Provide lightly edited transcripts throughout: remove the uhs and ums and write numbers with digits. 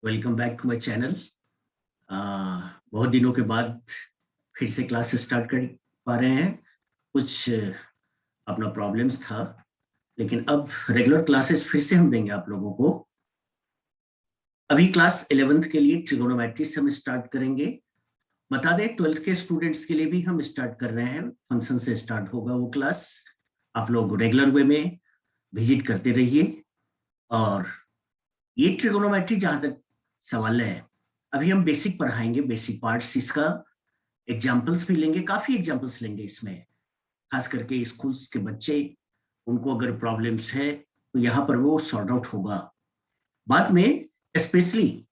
Welcome back to my channel. बहुत दिनों के बाद फिर से क्लास स्टार्ट कर पा रहे हैं। कुछ अपना प्रॉब्लम्स था, लेकिन अब रेगुलर क्लासेस फिर से हम देंगे आप लोगों को। अभी क्लास 11th के लिए ट्रिगोनोमेट्री से हम स्टार्ट करेंगे। बता दें 12th के स्टूडेंट्स के लिए भी हम स्टार्ट कर रहे हैं, फंक्शन से स्टार्ट होगा वो क्लास। आप लोग रेगुलर वे में विजिट करते रहिए। और ये ट्रिगोनोमेट्री जहां तक सवाल है, अभी हम बेसिक पढ़ाएंगे, बेसिक पार्ट्स इसका। एग्जाम्पल्स भी लेंगे, काफी एग्जाम्पल्स लेंगे इसमें। खास करके स्कूल्स के बच्चे, उनको अगर प्रॉब्लम्स है तो यहाँ पर वो सॉर्ट आउट होगा। बाद में स्पेशली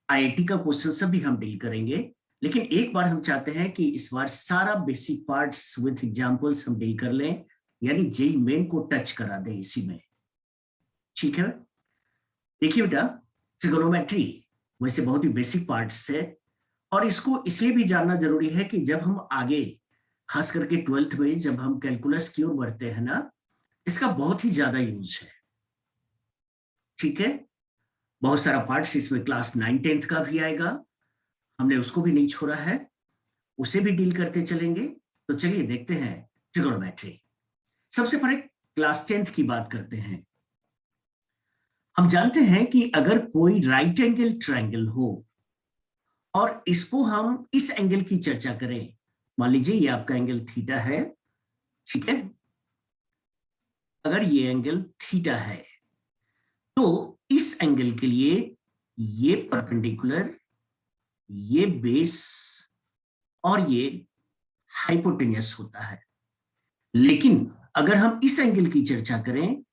आईआईटी का क्वेश्चन सब भी हम डील करेंगे। लेकिन एक बार हम चाहते हैं कि इस बार सारा बेसिक पार्ट्स विथ एग्जाम्पल्स हम डील कर लें, यानी जेई मेन को टच करा दें इसी में। ठीक है, देखिए बेटा, ट्रिगोनोमेट्री वैसे बहुत ही बेसिक पार्ट्स है, और इसको इसलिए भी जानना जरूरी है कि जब हम आगे, खास करके 12th में जब हम कैलकुलस की ओर बढ़ते हैं ना, इसका बहुत ही ज्यादा यूज है। ठीक है, बहुत सारा पार्ट्स इसमें क्लास 9-10th का भी आएगा, हमने उसको भी नहीं छोड़ा है, उसे भी डील करते चलेंगे। तो चलिए देखते हैं ट्रिगोनोमेट्री। सबसे पहले क्लास 10th की बात करते हैं। हम जानते हैं कि अगर कोई राइट एंगल ट्रायंगल हो और इसको हम इस एंगल की चर्चा करें, मान लीजिए ये आपका एंगल थीटा है। ठीक है, अगर ये एंगल थीटा है तो इस एंगल के लिए ये परपेंडिकुलर, ये बेस और ये हाइपोटेन्यूस होता है। लेकिन अगर हम इस एंगल की चर्चा करें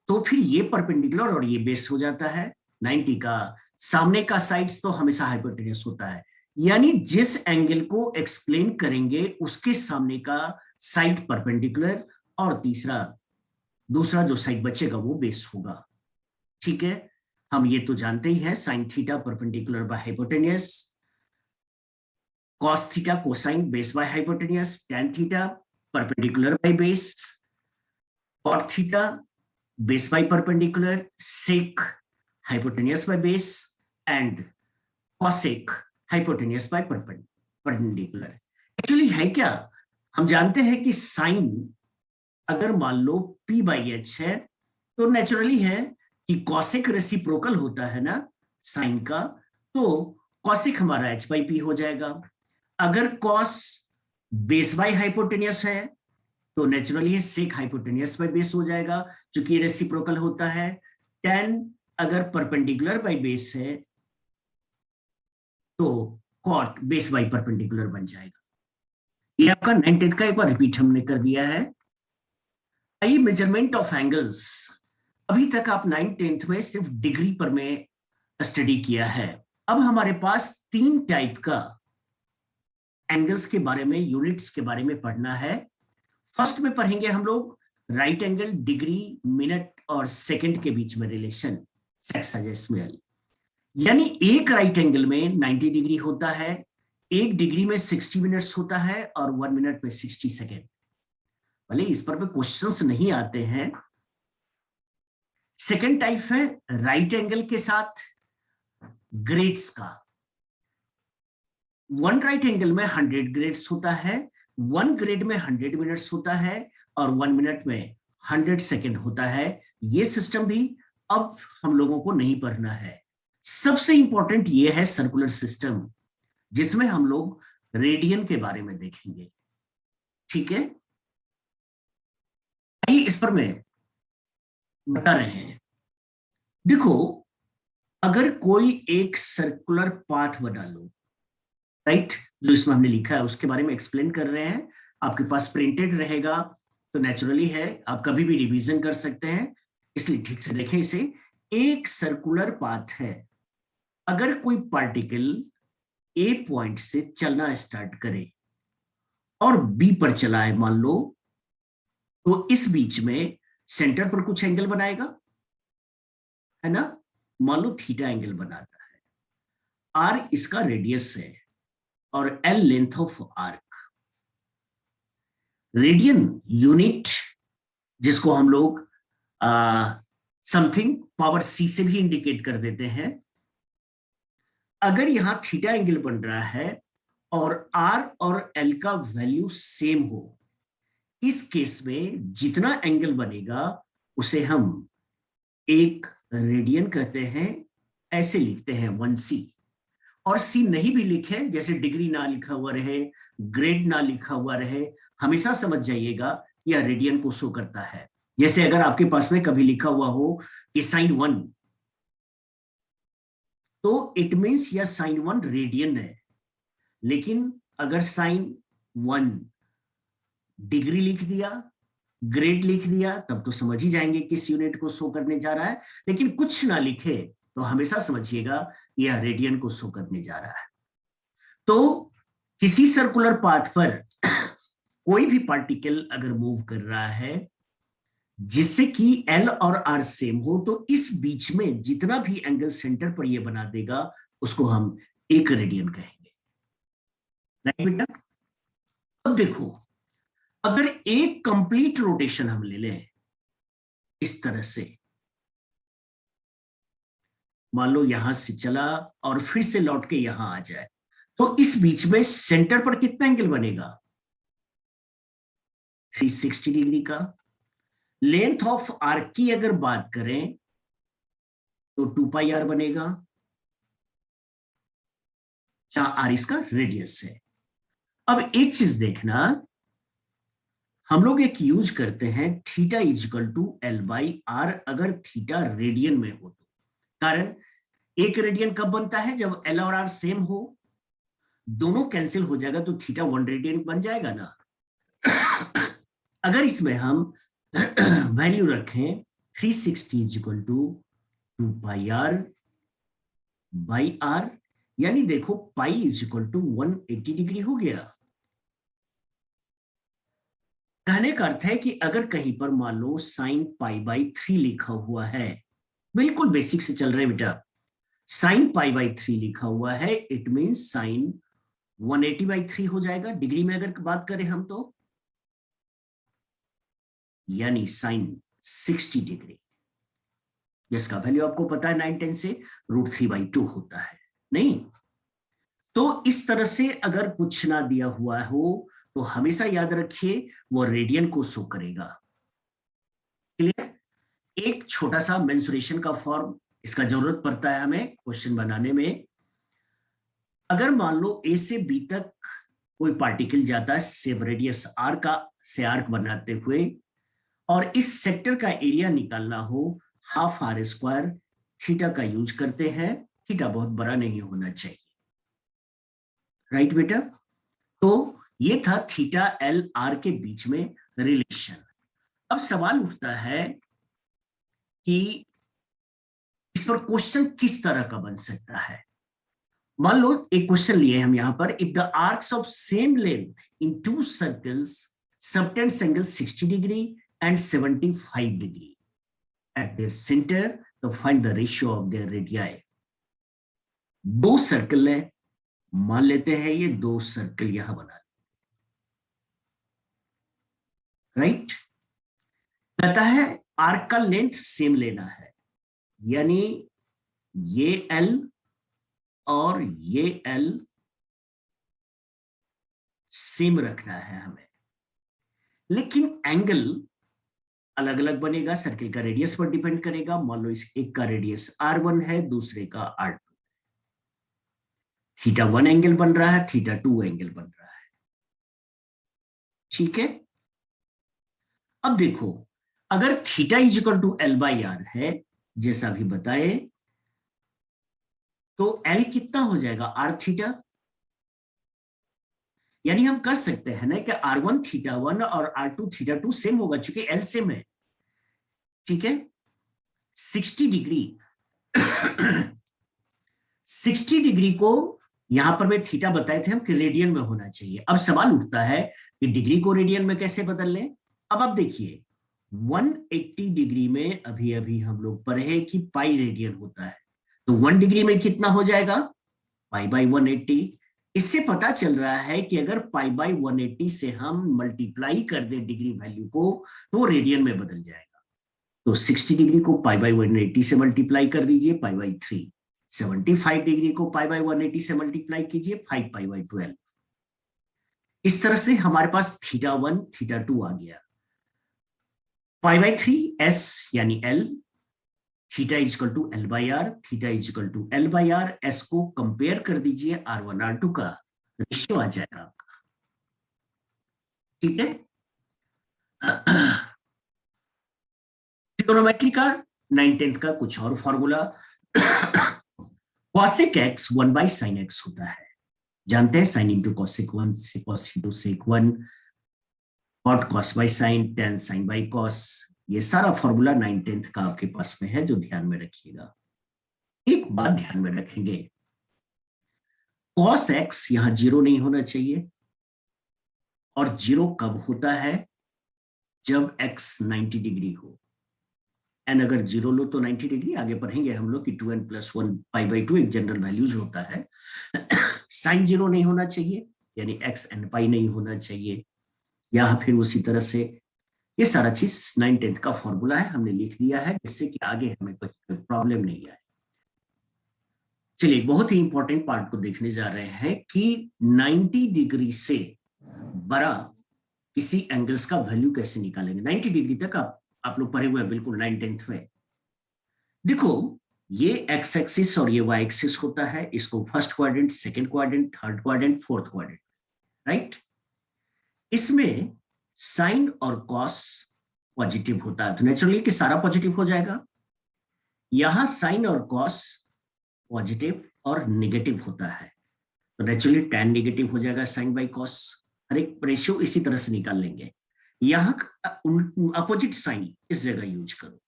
तो फिर ये परपेंडिकुलर और ये बेस हो जाता है। 90 का सामने का साइड्स तो हमेशा हाइपोटेन्यूस होता है, यानी जिस एंगल को एक्सप्लेन करेंगे उसके सामने का साइड परपेंडिकुलर और दूसरा जो साइड बचेगा वो बेस होगा। ठीक है, हम ये तो जानते ही हैं, sine theta perpendicular by hypotenuse, cos theta cosine base by hypotenuse, tan theta perpendicular by base, cot theta base by perpendicular, sec hypotenuse by base and cosec hypotenuse by perpendicular। Actually है क्या, हम जानते हैं कि sign अगर मान लो p by H है तो नेचुरली है कि कॉसेक रेसिप्रोकल होता है ना साइन का, तो कॉसेक हमारा h बाई पी हो जाएगा। अगर कॉस बेस बाई हाइपोटेन्यूस है तो नेचुरली है सेक हाइपोटेन्यूस बाई बेस हो जाएगा, क्योंकि ये रेसिप्रोकल होता है। टेन अगर परपेंडिकुलर बाई बेस है तो कॉट बेस बाई परपेंडिकुलर बन जाएगा। ये आपका 9th का एक बार रिपीट हमने कर दिया है। आइए मेजरमेंट ऑफ एंगल्स। अभी तक आप 9th में सिर्फ डिग्री पर में स्टडी किया है। अब हमारे पास 3 टाइप का एंगल्स के बारे में, यूनिट्स के बारे में पढ़ना है। फर्स्ट में पढ़ेंगे हम लोग राइट एंगल, डिग्री, मिनट और सेकंड के बीच में रिलेशन, सेक्साजेसिमल। यानी एक राइट एंगल में 90 डिग्री होता है, एक डिग्री में 60 मिनट्स होता है और 1 मिनट में 60 सेकेंड। भले इस पर भी क्वेश्चंस नहीं आते हैं। सेकंड टाइप है राइट एंगल के साथ ग्रेड्स का। वन राइट एंगल में 100 ग्रेड्स होता है, 1 ग्रेड में 100 मिनट्स होता है और 1 मिनट में 100 सेकेंड होता है। ये सिस्टम भी अब हम लोगों को नहीं पढ़ना है। सबसे इंपॉर्टेंट ये है सर्कुलर सिस्टम, जिसमें हम लोग रेडियन के बारे में देखेंगे। ठीक है, आइए इस पर मैं बता रहे हैं। देखो, अगर कोई एक सर्कुलर पाथ बना लो, राइट, जो इसमें हमने लिखा है उसके बारे में एक्सप्लेन कर रहे हैं, आपके पास प्रिंटेड रहेगा तो नेचुरली है आप कभी भी रिवीजन कर सकते हैं, इसलिए ठीक से देखें इसे। एक सर्कुलर पाथ है, अगर कोई पार्टिकल ए पॉइंट से चलना स्टार्ट करे और बी पर चला है मान लो, तो इस बीच में सेंटर पर कुछ एंगल बनाएगा, है ना। मान लो थीटा एंगल बनाता है, आर इसका रेडियस है और L length of arc. Radian unit, जिसको हम लोग समथिंग पावर सी से भी इंडिकेट कर देते हैं, अगर यहां थीटा एंगल बन रहा है और आर और एल का वैल्यू सेम हो, इस केस में जितना एंगल बनेगा उसे हम 1 रेडियन कहते हैं, ऐसे लिखते हैं 1c। और सी नहीं भी लिखे, जैसे डिग्री ना लिखा हुआ रहे, ग्रेड ना लिखा हुआ रहे, हमेशा समझ जाइएगा यह रेडियन को शो करता है। जैसे अगर आपके पास में कभी लिखा हुआ हो कि sin 1, तो इट मीन्स यह sin 1 रेडियन है। लेकिन अगर sin 1 डिग्री लिख दिया, ग्रेड लिख दिया, तब तो समझ ही जाएंगे किस यूनिट को शो करने जा रहा है। लेकिन कुछ ना लिखे तो हमेशा समझिएगा यह रेडियन को शो करने जा रहा है। तो किसी सर्कुलर पाथ पर कोई भी पार्टिकल अगर मूव कर रहा है जिससे कि एल और आर सेम हो, तो इस बीच में जितना भी एंगल सेंटर पर यह बना देगा उसको हम 1 रेडियन कहेंगे। राइट बेटा? अब देखो, अगर एक कंप्लीट रोटेशन हम ले लें इस तरह से, मान लो यहां से चला और फिर से लौट के यहां आ जाए, तो इस बीच में सेंटर पर कितना एंगल बनेगा? 360 डिग्री का। लेंथ ऑफ आर्क की अगर बात करें तो 2 पाई आर बनेगा, जहां आर इसका रेडियस है। अब एक चीज देखना, हम लोग एक यूज करते हैं theta equal to L by R, अगर थीटा रेडियन में हो तो। कारण 1 रेडियन कब बनता है? जब एल और आर सेम हो, दोनों कैंसिल हो जाएगा तो थीटा 1 रेडियन बन जाएगा ना। अगर इसमें हम वैल्यू रखें 360 equal to 2 pi R by R, यानी देखो पाई इजिकल टू 180 डिग्री हो गया। कहने का अर्थ है कि अगर कहीं पर मान लो साइन पाई बाई 3 लिखा हुआ है, बिल्कुल बेसिक से चल रहे बेटा, साइन पाई बाई 3 लिखा हुआ है, इट मीन्स साइन 180 बाई 3 हो जाएगा डिग्री में अगर बात करें हम तो, यानी साइन 60 डिग्री, जिसका वैल्यू आपको पता है 9 10 से √3/2 होता है। नहीं तो इस तरह से अगर कुछ ना दिया हुआ हो तो हमेशा याद रखिए वो रेडियन को शो करेगा। क्लियर? एक छोटा सा मेंसुरेशन का फॉर्म इसका जरूरत पड़ता है हमें क्वेश्चन बनाने में। अगर मान लो ए से बी तक कोई पार्टिकल जाता है सेम रेडियस आर का से आर्क बनाते हुए, और इस सेक्टर का एरिया निकालना हो हाफ आर स्क्वायर, थीटा का यूज करते हैं। थीटा बहुत बड़ा नहीं होना चाहिए। राइट बेटा? तो ये था थीटा एल आर के बीच में रिलेशन। अब सवाल उठता है कि इस पर क्वेश्चन किस तरह का बन सकता है। मान लो एक क्वेश्चन लिए हम यहां पर, if the arcs of same length in 2 circles subtends angle 60 degree and 75 degree at their centre, तो find the ratio of their radii. 2 circle है, मान लेते हैं ये 2 सर्कल यहां बना, राइट? कहता है आर्क का लेंथ सेम लेना है, यानी ये एल और ये एल सेम रखना है हमें, लेकिन एंगल अलग अलग बनेगा, सर्किल का रेडियस पर डिपेंड करेगा। मान लो इस एक का रेडियस R1 है, दूसरे का R2। थीटा 1 एंगल बन रहा है, थीटा 2 एंगल बन रहा है। ठीक है? अब देखो, अगर theta equal to L by R है जैसा भी बताए, तो एल कितना हो जाएगा? R theta. यानी हम कह सकते हैं ना कि R1 थीटा 1 और R2 थीटा 2 सेम होगा, चूंकि एल सेम है। ठीक है? 60 डिग्री 60 डिग्री को यहां पर मैं थीटा बताए थे हम कि रेडियन में होना चाहिए। अब सवाल उठता है कि डिग्री को रेडियन में कैसे बदल लें। अब आप देखिए 180 डिग्री में अभी अभी हम लोग पढ़े कि पाई रेडियन होता है, तो 1 डिग्री में कितना हो जाएगा? Pi by 180। इससे पता चल रहा है कि अगर पाई बाई 180 से हम मल्टीप्लाई कर दें डिग्री वैल्यू को, तो रेडियन में बदल जाएगा। तो 60 डिग्री को पाई बाई 180 से मल्टीप्लाई कर दीजिए, पाई बाई 3, 75 डिग्री को पाई बाय 180 से मल्टीप्लाई कीजिए, 5 पाई बाय 12। इस तरह से हमारे पास θ1 θ2 आ गया। पाई बाय 3 s यानी l, theta equal to L by R, theta equal to L by R, S को कंपेयर कर दीजिए R1 R2 का, रेशियो आ जाएगा आपका। ठीक है, ट्रिगोनोमेट्री का 9/10 का कुछ और formula, cosec x 1 by sin x होता है, जानते हैं, sin into cosec 1, cos into sec 1, cot cos by sin, tan sin by cos, ये सारा फॉर्मूला 9/10 का आपके पास में है, जो ध्यान में रखिएगा। एक बात ध्यान में रखेंगे, cos x यहां 0 नहीं होना चाहिए, और 0 कब होता है, जब x 90 डिग्री हो। n अगर 0 लो तो 90 डिग्री, आगे पढ़ेंगे हम लोग कि 2n + 1 पाई बाई 2 एक जनरल वैल्यूज होता है। साइन 0 नहीं होना चाहिए, यानी x n पाई नहीं होना चाहिए, या फिर उसी तरह से ये सारा चीज 9/10 का फॉर्मूला है, हमने लिख दिया है, जिससे कि आगे हमें कोई प्रॉब्लम नहीं आए। चलिए, बहुत ही इंपॉर्टेंट पार्ट को देखने जा रहे हैं कि 90 डिग्री से बड़ा किसी एंगल्स का वैल्यू कैसे निकालेंगे। 90 डिग्री तक आप लोग पढ़े हुए हैं बिल्कुल 9/10 में। देखो, ये एक्स एक्सिस और ये वाई एक्सिस होता है, इसको first quadrant, second quadrant, third quadrant, fourth quadrant, right. इसमें साइन और कॉस पॉजिटिव होता है, तो नेचुरली कि सारा पॉजिटिव हो जाएगा। यहां साइन और कॉस पॉजिटिव और नेगेटिव होता है, तो नेचुरली टैन नेगेटिव हो जाएगा, साइन बाई कॉस। हर एक रेशियो इसी तरह से निकाल लेंगे। यहां अपोजिट साइन इस जगह यूज करो,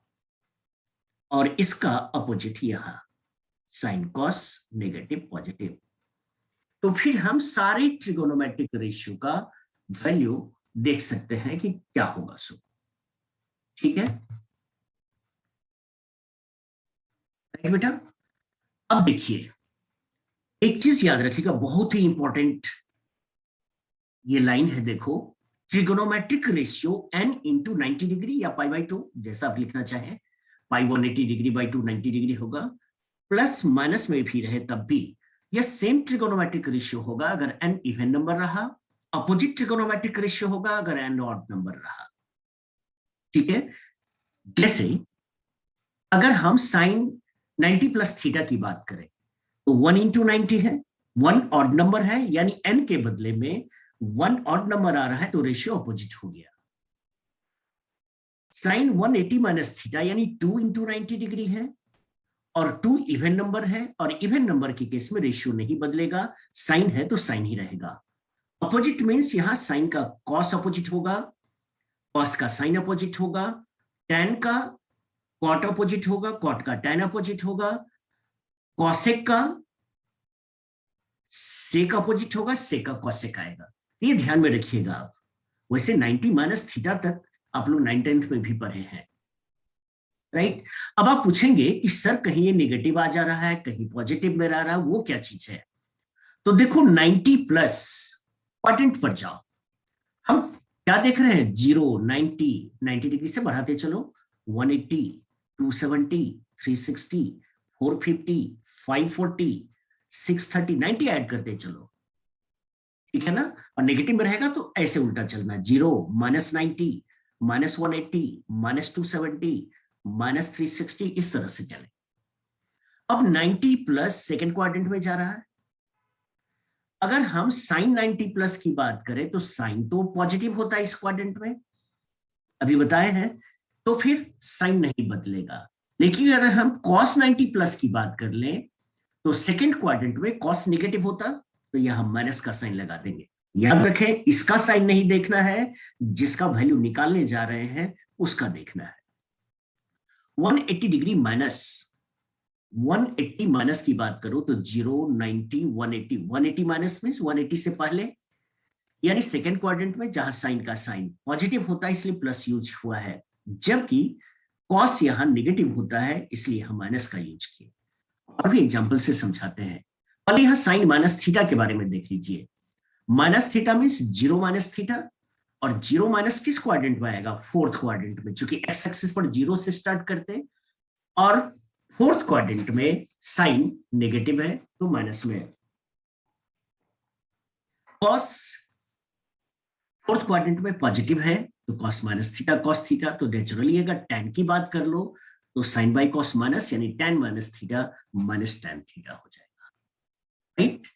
और इसका अपोजिट यहां, साइन कॉस नेगेटिव पॉजिटिव। तो फिर हम सारे ट्रिगोनोमेट्रिक रेशियो का वैल्यू देख सकते हैं कि क्या होगा। सो ठीक है, राइट बेटा। अब देखिए, एक चीज याद रखिएगा, बहुत ही इंपॉर्टेंट ये लाइन है, देखो, trigonometric ratio n into 90 degree या पाई बाई 2, जैसा आप लिखना चाहें, पाई 180 डिग्री बाई 2 90 डिग्री होगा, प्लस माइनस में भी रहे तब भी यह सेम ट्रिगोनोमेट्रिक रेशियो होगा अगर n इवन नंबर रहा, अपोजिट ट्रिगोनोमेट्रिक रेशियो होगा अगर n ऑड नंबर रहा। ठीक है, जैसे अगर हम साइन 90 प्लस थीटा की बात करें तो 1 इंटू 90 है, 1 ऑड नंबर है, यानी n के बदले में 1 ऑड नंबर आ रहा है, तो रेशियो अपोजिट हो गया। साइन 180 माइनस थीटा यानी 2 इंटू 90 डिग्री है, और 2 इवन नंबर है, और इवन नंबर के केस में रेशियो नहीं बदलेगा, साइन है तो साइन ही रहेगा। अपोजिट मीन्स यहां साइन का कॉस अपोजिट होगा, कॉस का साइन अपोजिट होगा, टैन का कॉट अपोजिट होगा, कॉट का टैन अपोजिट होगा, कॉसेक का सेक अपोजिट होगा, सेक का कॉसेक आएगा। ये ध्यान में रखिएगा आप। वैसे 90 माइनस थीटा तक आप लोग 9/10 में भी पढ़े हैं, राइट। अब आप पूछेंगे कि सर कहीं ये नेगेटिव आ जा रहा है, कहीं पॉजिटिव में आ रहा है, वो क्या चीज है। तो देखो 90 प्लस क्वाड्रेंट पर जाओ, हम क्या देख रहे हैं, 0 90 डिग्री से बढ़ाते चलो, 180 270 360 450 540 630 90 ऐड करते चलो, ठीक है ना। और नेगेटिव में रहेगा तो ऐसे उल्टा चलना, 0 -90 -180 -270 -360, इस तरह से चले। अब 90 प्लस सेकेंड क्वाड्रेंट में जा रहा है। अगर हम साइन 90 प्लस की बात करें तो साइन तो पॉजिटिव होता है इस क्वाड्रेंट में, अभी बताए हैं, तो फिर साइन नहीं बदलेगा। लेकिन अगर हम कॉस 90 प्लस की बात कर लें तो सेकेंड क्वाड्रेंट में कॉस नेगेटिव होता, तो यहां माइनस का साइन लगा देंगे। याद रखें, इसका साइन नहीं देखना है, जिसका वैल्यू निकालने जा रहे हैं उसका देखना है। 180 डिग्री माइनस 180 माइनस की बात करो तो 0 90 180 180 माइनस मींस 180 से पहले, यानी सेकेंड क्वाड्रेंट में जहां साइन का साइन पॉजिटिव होता है इसलिए प्लस यूज हुआ है, जबकि कॉस यहां नेगेटिव होता है इसलिए हम माइनस का यूज किए। और भी एग्जांपल से समझाते हैं। पहले यहां साइन माइनस थीटा के बारे में देख लीजिए। Minus theta means 0 minus theta, और 0 माइनस किस क्वाड्रेंट में आएगा, फोर्थ क्वाड्रेंट में, क्योंकि एक्स एक्सिस पर 0 से स्टार्ट करते और फोर्थ क्वाड्रेंट में साइन नेगेटिव है तो माइनस में है। कॉस फोर्थ क्वाड्रेंट में पॉजिटिव है तो cos minus theta cos theta, तो नेचुरली अगर टैन की बात कर लो तो साइन बाई कॉस माइनस यानी tan minus theta minus tan theta हो जाएगा, राइट।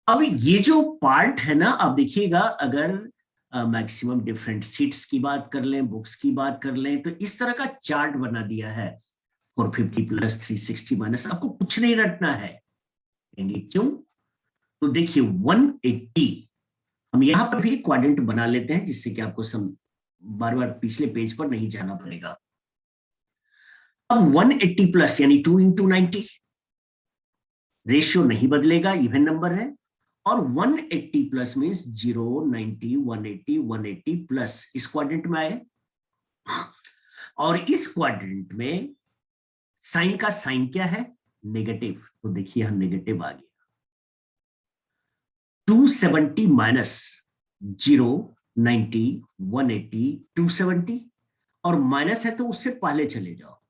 अब ये जो पार्ट है ना, आप देखिएगा अगर मैक्सिमम डिफरेंट सीट्स की बात कर लें, बुक्स की बात कर लें, तो इस तरह का चार्ट बना दिया है 450 प्लस 360 माइनस, आपको कुछ नहीं रटना है। क्यों? तो देखिए 180 हम यहां पर भी क्वाड्रेंट बना लेते हैं जिससे कि आपको बार बार पिछले पेज पर नहीं जाना पड़ेगा। अब 180 प्लस यानी 2 इंटू 90, रेशियो नहीं बदलेगा, इवन नंबर है। और 180 प्लस मीन्स 0, 90, 180, 180 प्लस इस क्वाड्रेंट में आए, और इस क्वाड्रेंट में साइन का साइन क्या है? नेगेटिव, तो देखिए यहां नेगेटिव आ गया। 270 माइनस 0, 90, 180, 270, और माइनस है तो उससे पहले चले जाओ,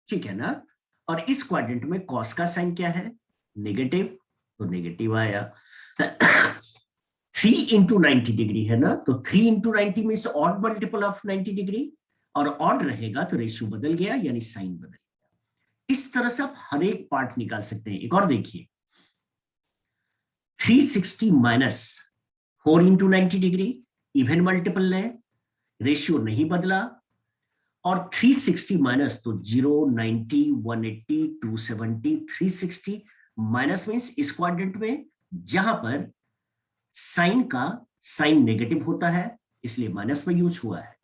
ठीक है ना। और इस क्वाड्रेंट में कॉस का साइन क्या है? नेगेटिव, तो नेगेटिव आया। 3 इंटू 90 डिग्री है ना, तो 3 into 90 means odd multiple of 90 degree, और ऑड रहेगा तो रेशियो बदल गया यानी साइन बदल गया। इस तरह से आप हर एक पार्ट निकाल सकते हैं। एक और देखिए, 360 minus 4 into 90 degree, even multiple लें, रेशियो नहीं बदला, और 360 माइनस तो 0, 90, 180, 270, 360 माइनस मीन्स इस क्वाड्रेंट में जहां पर साइन का साइन नेगेटिव होता है इसलिए माइनस में यूज हुआ है।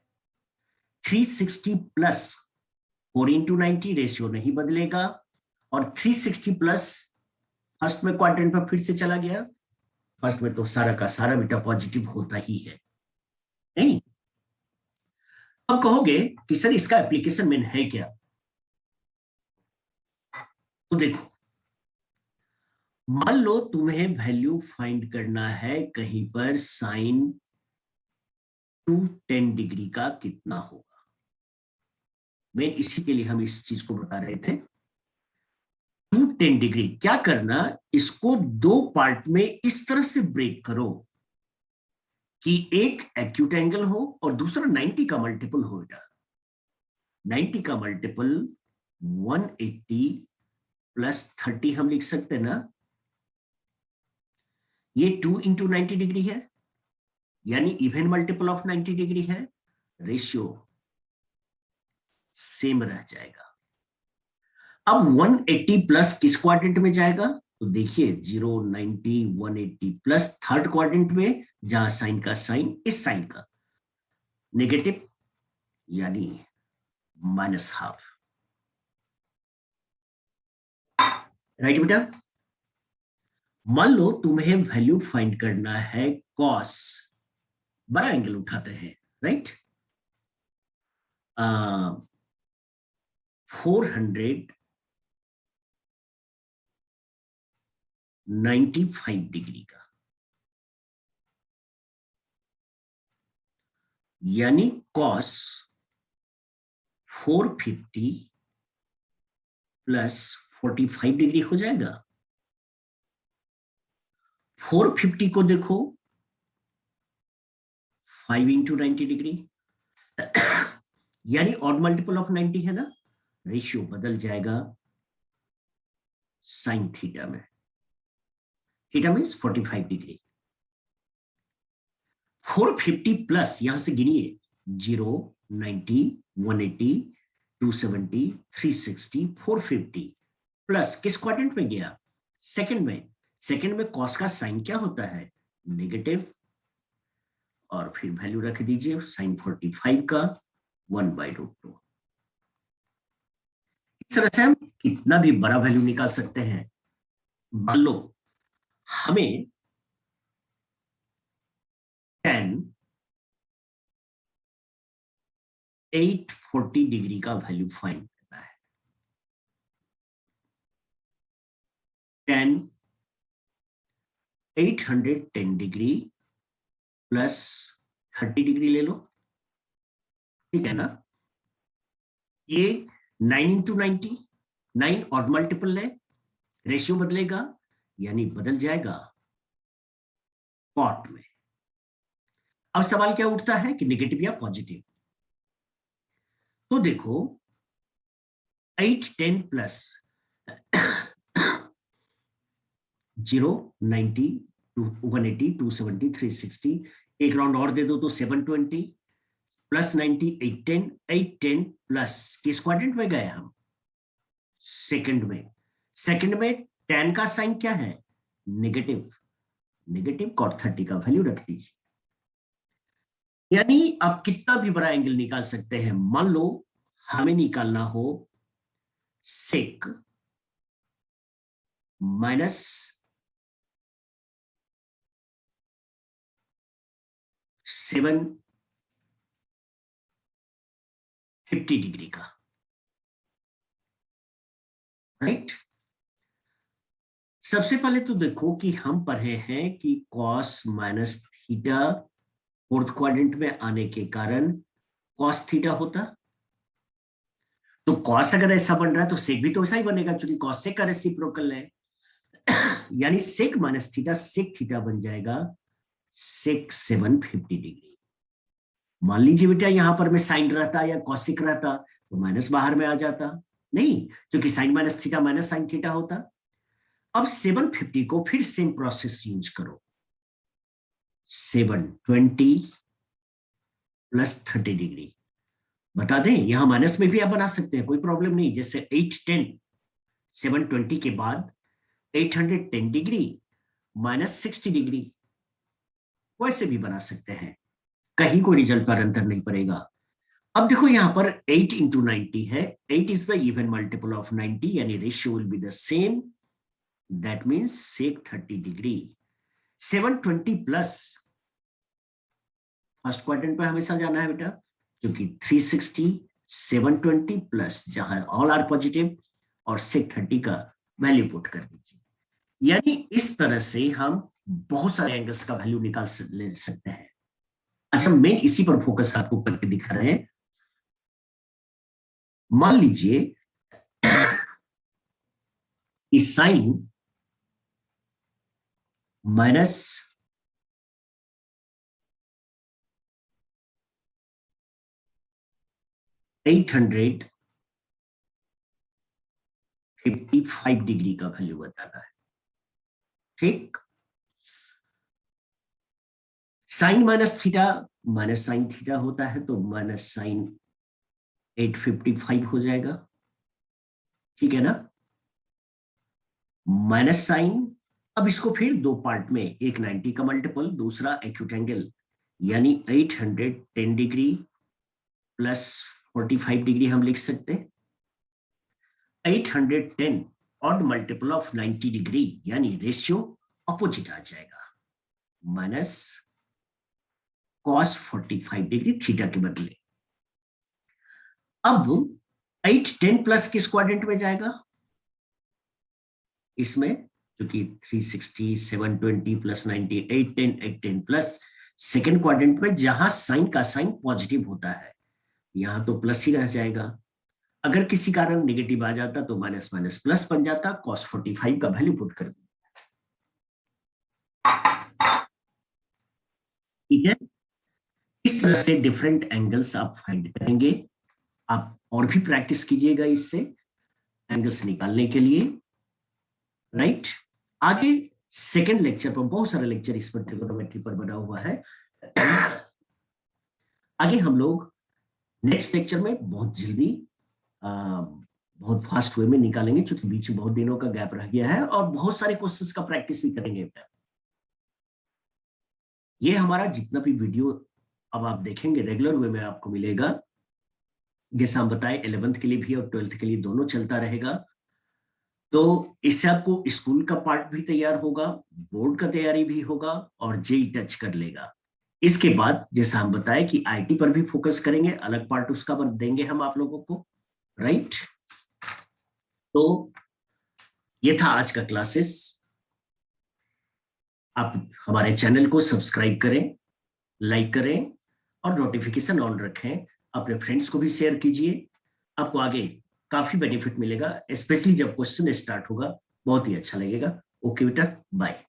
360 प्लस 4 इंटू 90, रेशियो नहीं बदलेगा, और 360 प्लस फर्स्ट में क्वाड्रेंट पर फिर से चला गया, फर्स्ट में तो सारा का सारा बेटा पॉजिटिव होता ही है, नहीं। अब कहोगे कि सर इसका एप्लीकेशन में है क्या? तो देखो, मान लो तुम्हें वैल्यू फाइंड करना है कहीं पर साइन 210 डिग्री का कितना होगा। मैं इसी के लिए हम इस चीज को बता रहे थे। 210 डिग्री क्या करना, इसको दो पार्ट में इस तरह से ब्रेक करो कि एक एक्यूट एंगल हो और दूसरा 90 का मल्टीपल हो। 90 का मल्टीपल 180 प्लस 30 हम लिख सकते हैं ना, ये 2 इंटू 90 डिग्री है यानी इवन मल्टीपल ऑफ 90 डिग्री है, रेशियो सेम रह जाएगा। अब 180 प्लस किस क्वाड्रेंट में जाएगा? तो देखिए 0, 90, 180 प्लस थर्ड क्वाड्रेंट में जहां साइन का साइन इस साइन का नेगेटिव यानी माइनस हाफ, राइट बेटा। मान लो तुम्हें वैल्यू फाइंड करना है कॉस, बड़ा एंगल उठाते हैं, राइट। 495 डिग्री का, यानी कॉस 450 प्लस 45 डिग्री हो जाएगा। 450 को देखो 5 इंटू 90 डिग्री यानी ऑड मल्टीपल ऑफ 90 है ना, रेशियो बदल जाएगा साइन थीटा में। Theta means 45 degree. 450 प्लस यहां से गिनिए 0, 90, 180, 270, 360, 450 प्लस किस क्वाड्रेंट में गया? सेकंड में। सेकंड में कॉस का साइन क्या होता है? नेगेटिव, और फिर वैल्यू रख दीजिए साइन 45 का 1/√2। इस तरह से हम कितना भी बड़ा वैल्यू निकाल सकते हैं। मान लो हमें tan 840 डिग्री का वैल्यू फाइंड करना है। tan 810 डिग्री प्लस 30 डिग्री ले लो, ठीक है ना। ये 9 इंटू 90, 9 ऑड मल्टीपल है, रेशियो बदलेगा यानी बदल जाएगा पॉट में। अब सवाल क्या उठता है कि नेगेटिव या पॉजिटिव। तो देखो 8 10 प्लस 0 90 180 270 360, एक राउंड और दे दो तो 720 प्लस 90 810 प्लस किस क्वाड्रेंट में गए हम, सेकंड में। सेकंड में tan का साइन क्या है, नेगेटिव, नेगेटिव cot 30 का वैल्यू रख दीजिए। यानी आप कितना भी बड़ा एंगल निकाल सकते हैं। मान लो हमें निकालना हो सेक माइनस 750 डिग्री का, राइट। सबसे पहले तो देखो कि हम पढ़े हैं कि cos minus theta fourth quadrant में आने के कारण कॉस थीटा होता, तो कॉस अगर ऐसा बन रहा है तो सेक भी तो ऐसा ही बनेगा, क्योंकि कॉस सेक का रेसिप्रोकल है। यानी sec minus theta sec theta बन जाएगा सेक 750 डिग्री। मान लीजिए बेटा यहां पर मैं साइन रहता या कॉसिक रहता तो माइनस बाहर में आ जाता, नहीं, क्योंकि sine minus theta minus sine theta होता। अब 750 को फिर सेम प्रोसेस यूज करो, 720 प्लस 30 डिग्री। बता दें यहां माइनस में भी आप बना सकते हैं, कोई प्रॉब्लम नहीं। जैसे 810 720 के बाद 810 डिग्री माइनस 60 डिग्री, वैसे भी बना सकते हैं, कहीं कोई रिजल्ट पर अंतर नहीं पड़ेगा। अब देखो यहां पर 8 इंटू 90 है, 8 is the even multiple of 90, यानी ratio will be the same, that means sec 30 degree. 720 plus first quadrant पे हमेशा जाना है बेटा, क्योंकि 360 720 प्लस जहां ऑल आर पॉजिटिव और सेक 30 का वैल्यू पुट कर दीजिए। यानी इस तरह से हम बहुत सारे एंगल्स का वैल्यू निकाल ले सकते हैं। अच्छा, मेन इसी पर फोकस आपको करके दिखा रहे हैं। मान लीजिए कि साइन माइनस 855 डिग्री का वैल्यू बताता है, ठीक। Sine minus theta minus sine theta होता है, तो माइनस साइन 855 हो जाएगा, ठीक है ना। माइनस साइन, अब इसको फिर दो पार्ट में, एक 90 का मल्टीपल, दूसरा एक्यूट एंगल, यानी 810 डिग्री प्लस 45 डिग्री हम लिख सकते हैं। 810 ऑड मल्टीपल ऑफ 90 डिग्री, यानी रेशियो अपोजिट आ जाएगा, माइनस कॉस 45 डिग्री थीटा के बदले। अब 810 प्लस किस क्वाड्रेंट में जाएगा, इसमें, क्योंकि 360 720 प्लस 90 810 प्लस सेकेंड क्वाड्रेंट में, जहां साइन का साइन पॉजिटिव होता है, यहां तो प्लस ही रह जाएगा। अगर किसी कारण नेगेटिव आ जाता तो माइनस माइनस प्लस बन जाता, कॉस 45 का वैल्यू पुट कर दिया, ठीक है। इस तरह से डिफरेंट एंगल्स आप फाइंड करेंगे। आप और भी प्रैक्टिस कीजिएगा इससे एंगल्स निकालने के लिए, राइट। आगे सेकेंड लेक्चर पर, बहुत सारे लेक्चर इस पर ट्रिगोनोमेट्री पर बना हुआ है, आगे हम लोग नेक्स्ट लेक्चर में बहुत जल्दी बहुत फास्ट वे में निकालेंगे, क्योंकि बीच में बहुत दिनों का गैप रह गया है, और बहुत सारे क्वेश्चंस का प्रैक्टिस भी करेंगे। ये हमारा जितना भी वीडियो अब आप देखेंगे रेगुलर वे में आपको मिलेगा, जैसा हम बताए 11th के लिए भी और 12th के लिए दोनों चलता रहेगा। तो इससे आपको स्कूल का पार्ट भी तैयार होगा, बोर्ड का तैयारी भी होगा, और जेई टच कर लेगा। इसके बाद जैसा हम बताए कि आईटी पर भी फोकस करेंगे, अलग पार्ट उसका देंगे हम आप लोगों को, राइट। तो ये था आज का क्लासेस। आप हमारे चैनल को सब्सक्राइब करें, लाइक करें और नोटिफिकेशन ऑन रखें, अपने फ्रेंड्स को भी शेयर कीजिए। आपको आगे काफी बेनिफिट मिलेगा, स्पेशली जब क्वेश्चन स्टार्ट होगा, बहुत ही अच्छा लगेगा। ओके बेटा, बाय।